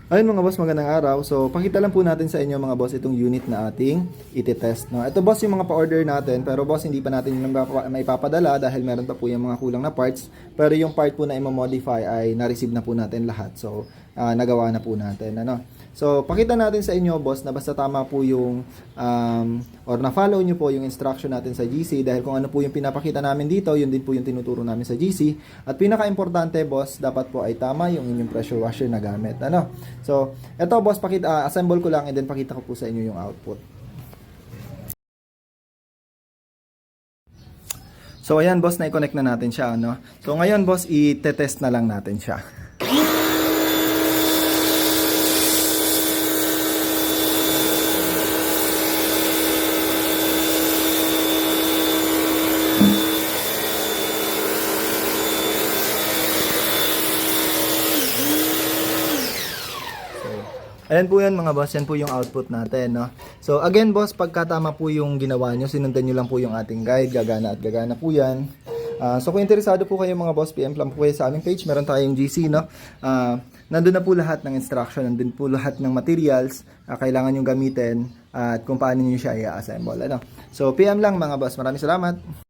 Ayun mga boss, magandang araw. So, pakita lang po natin sa inyo mga boss itong unit na ating iti-test. No? Ito boss yung mga pa-order natin, pero boss hindi pa natin yung may papadala dahil meron pa po yung mga kulang na parts. Pero yung part po na i-modify ay na-receive na po natin lahat. So, nagawa na po natin. Ano? So, pakita natin sa inyo boss na basta tama po yung or na-follow nyo po yung instruction natin sa GC dahil kung ano po yung pinapakita namin dito, yun din po yung tinuturo namin sa GC. At pinaka-importante boss, dapat po ay tama yung inyong pressure washer na gamit. Ano? So, eto boss, assemble ko lang and then pakita ko po sa inyo yung output. So, ayan boss, na-connect na natin siya. Ano? So, ngayon boss, i-test na lang natin siya. Ayan po yan mga boss, yan po yung output natin, no? So again boss, pagka tama po yung ginawa nyo, sinundan nyo lang po yung ating guide, gagana at gagana po yan. So kung interesado po kayo mga boss, PM lang po kayo sa aming page, meron tayong GC, no? Nandun na po lahat ng instruction, nandun po lahat ng materials, kailangan nyo gamitin, at kung paano nyo siya i-assemble, ano? So PM lang mga boss, maraming salamat!